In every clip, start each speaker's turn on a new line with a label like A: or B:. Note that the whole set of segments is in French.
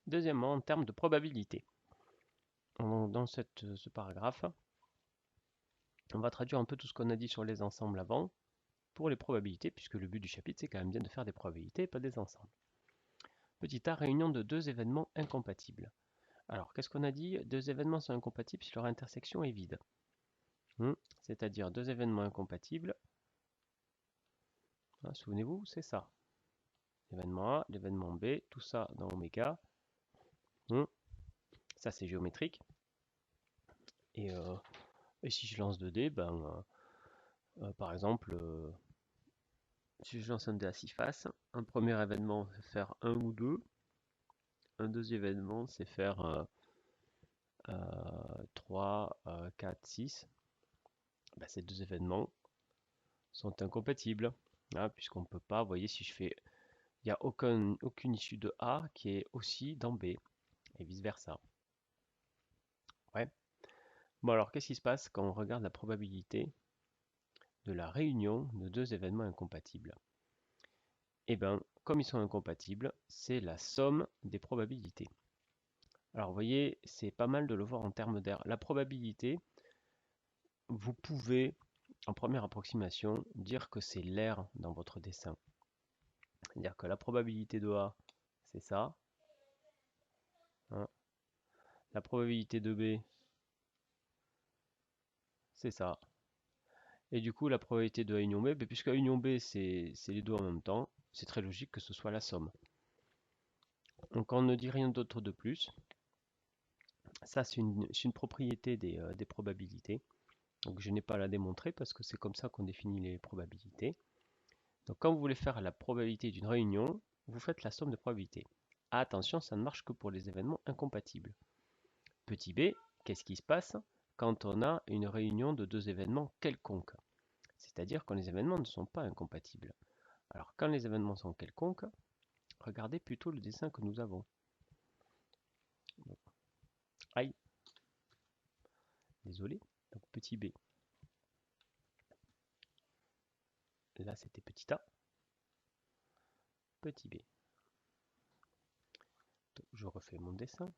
A: Deuxièmement, en termes de probabilité. Dans ce paragraphe, on va traduire un peu tout ce qu'on a dit sur les ensembles avant pour les probabilités, puisque le but du chapitre, c'est quand même bien de faire des probabilités et pas des ensembles. Petit a, réunion de deux événements incompatibles. Alors, qu'est-ce qu'on a dit? Deux événements sont incompatibles si leur intersection est vide. C'est-à-dire deux événements incompatibles. Souvenez-vous, c'est ça. L'événement A, l'événement B, tout ça dans oméga. Ça, c'est géométrique. Et si je lance 2D, par exemple, si je lance un dé à 6 faces, un premier événement, c'est faire 1 ou 2. Un deuxième événement, c'est faire 3, 4, 6. Ces deux événements sont incompatibles. Puisqu'on ne peut pas, vous voyez, si je fais... Il n'y a aucune issue de A qui est aussi dans B, et vice-versa. Ouais. Bon alors, qu'est-ce qui se passe quand on regarde la probabilité de la réunion de deux événements incompatibles? Eh bien, comme ils sont incompatibles, c'est la somme des probabilités. Alors, vous voyez, c'est pas mal de le voir en termes d'air. La probabilité, vous pouvez, en première approximation, dire que c'est l'air dans votre dessin. C'est-à-dire que la probabilité de A, c'est ça. La probabilité de B, c'est ça. Et du coup, la probabilité de A union B, puisque A union B, c'est les deux en même temps, c'est très logique que ce soit la somme. Donc on ne dit rien d'autre de plus. Ça, c'est une propriété des probabilités. Donc je n'ai pas à la démontrer parce que c'est comme ça qu'on définit les probabilités. Donc quand vous voulez faire la probabilité d'une réunion, vous faites la somme de probabilités. Attention, ça ne marche que pour les événements incompatibles. Petit b, qu'est-ce qui se passe quand on a une réunion de deux événements quelconques? C'est-à-dire quand les événements ne sont pas incompatibles. Alors quand les événements sont quelconques, regardez plutôt le dessin que nous avons. Aïe, désolé, donc petit b. Là c'était petit a, petit b. Donc, je refais mon dessin.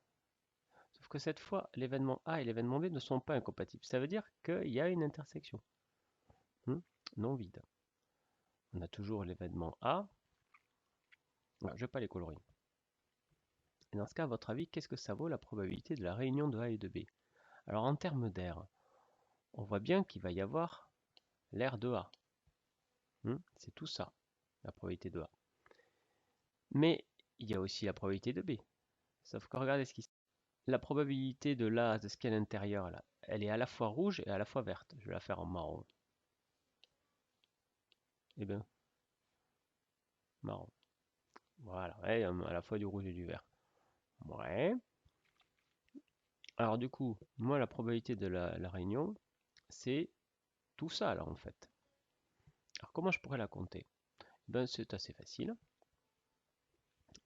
A: Sauf que cette fois, l'événement A et l'événement B ne sont pas incompatibles. Ça veut dire qu'il y a une intersection non vide. On a toujours l'événement A. Je ne vais pas les colorer. Et dans ce cas, à votre avis, qu'est-ce que ça vaut la probabilité de la réunion de A et de B? Alors en termes d'air, on voit bien qu'il va y avoir l'air de A. C'est tout ça, la probabilité de A. Mais il y a aussi la probabilité de B. Sauf que regardez ce qui se passe. La probabilité de là, de ce qu'il y a à l'intérieur, là, elle est à la fois rouge et à la fois verte. Je vais la faire en marron. Eh bien, marron. Voilà, ouais, à la fois du rouge et du vert. Ouais. Alors du coup, moi la probabilité de la réunion, c'est tout ça là en fait. Alors comment je pourrais la compter? C'est assez facile.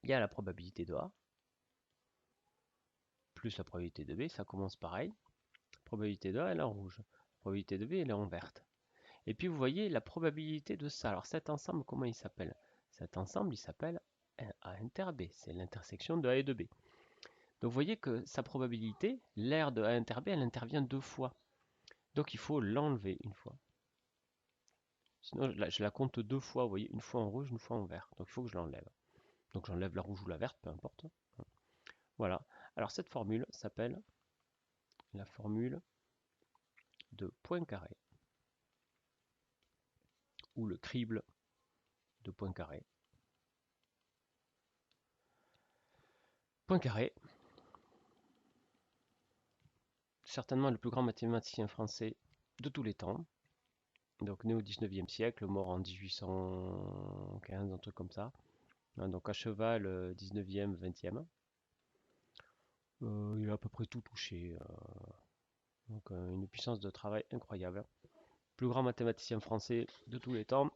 A: Il y a la probabilité de A, plus la probabilité de B, ça commence pareil. La probabilité de A, elle est en rouge. La probabilité de B, elle est en verte. Et puis vous voyez la probabilité de ça. Alors cet ensemble, comment il s'appelle? Cet ensemble, il s'appelle A inter B. C'est l'intersection de A et de B. Donc vous voyez que sa probabilité, l'aire de A inter B, elle intervient deux fois. Donc il faut l'enlever une fois. Sinon je la compte deux fois, vous voyez, une fois en rouge, une fois en vert. Donc il faut que je l'enlève. Donc j'enlève la rouge ou la verte, peu importe. Voilà. Alors cette formule s'appelle la formule de Poincaré, ou le crible de Poincaré. Poincaré, certainement le plus grand mathématicien français de tous les temps. Donc né au 19e siècle, mort en 1815, un truc comme ça. Donc à cheval 19e, 20e. Il a à peu près tout touché. Donc une puissance de travail incroyable. Plus grand mathématicien français de tous les temps.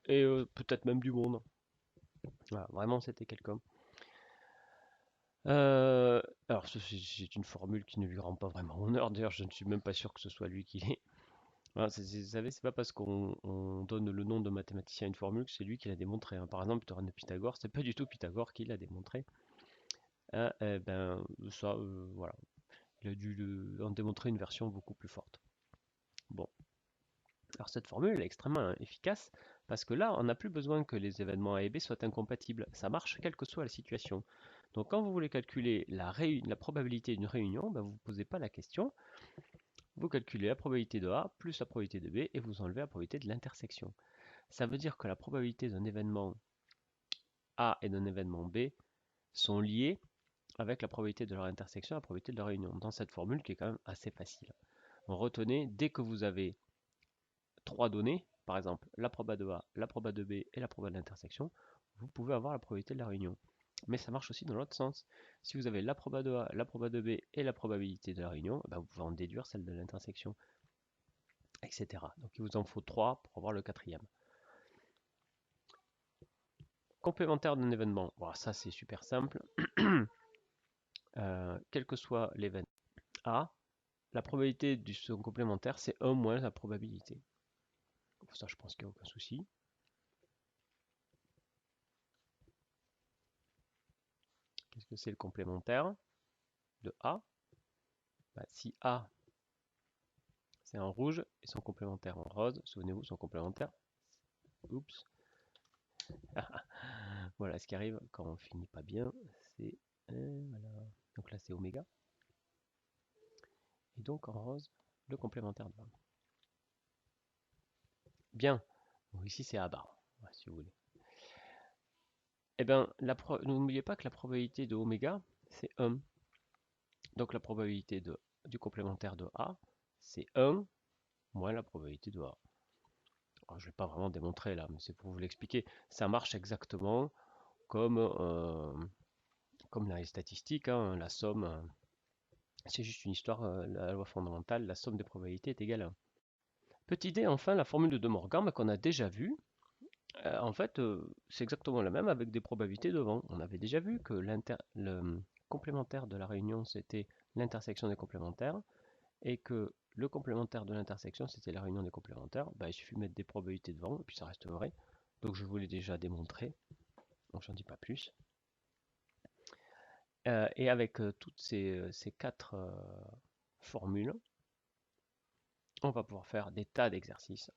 A: Et peut-être même du monde. Voilà, vraiment c'était quelqu'un. Alors c'est une formule qui ne lui rend pas vraiment honneur. D'ailleurs, je ne suis même pas sûr que ce soit lui qui l'ait. Voilà, vous savez, c'est pas parce qu'on donne le nom de mathématicien à une formule que c'est lui qui l'a démontré. Par exemple, le théorème de Pythagore, c'est pas du tout Pythagore qui l'a démontré. hein, eh ben, ça, voilà. Il a dû en démontrer une version beaucoup plus forte. Bon, alors cette formule est extrêmement efficace parce que là, on n'a plus besoin que les événements A et B soient incompatibles. Ça marche quelle que soit la situation. Donc quand vous voulez calculer la probabilité d'une réunion, ben, vous ne vous posez pas la question. Vous calculez la probabilité de A plus la probabilité de B et vous enlevez la probabilité de l'intersection. Ça veut dire que la probabilité d'un événement A et d'un événement B sont liées avec la probabilité de leur intersection et la probabilité de leur réunion, dans cette formule qui est quand même assez facile. Donc retenez, dès que vous avez trois données, par exemple la proba de A, la proba de B et la proba de l'intersection, vous pouvez avoir la probabilité de la réunion. Mais ça marche aussi dans l'autre sens. Si vous avez la proba de A, la proba de B et la probabilité de la réunion, vous pouvez en déduire celle de l'intersection, etc. Donc il vous en faut 3 pour avoir le quatrième. Complémentaire d'un événement, bon, ça c'est super simple. Quel que soit l'événement A, la probabilité du second complémentaire c'est 1 moins la probabilité. Pour ça je pense qu'il n'y a aucun souci. Qu'est-ce que c'est le complémentaire de A? Si A c'est en rouge et son complémentaire en rose, souvenez-vous son complémentaire. Oups. Voilà ce qui arrive quand on finit pas bien, c'est voilà. Donc là c'est oméga. Et donc en rose, le complémentaire de A. Bien. Donc ici c'est A bar, si vous voulez. Eh bien, n'oubliez pas que la probabilité de oméga, c'est 1. Donc la probabilité du complémentaire de A, c'est 1 moins la probabilité de A. Alors, je ne vais pas vraiment démontrer là, mais c'est pour vous l'expliquer. Ça marche exactement comme, comme dans les statistiques, hein, la somme, c'est juste une histoire, la loi fondamentale, la somme des probabilités est égale à 1. Petite idée, enfin, la formule de De Morgan qu'on a déjà vue, en fait, c'est exactement la même avec des probabilités devant. On avait déjà vu que le complémentaire de la réunion, c'était l'intersection des complémentaires, et que le complémentaire de l'intersection, c'était la réunion des complémentaires. Il suffit de mettre des probabilités devant, et puis ça reste vrai. Donc je vous l'ai déjà démontré, donc j'en dis pas plus. Et avec toutes ces 4 formules, on va pouvoir faire des tas d'exercices.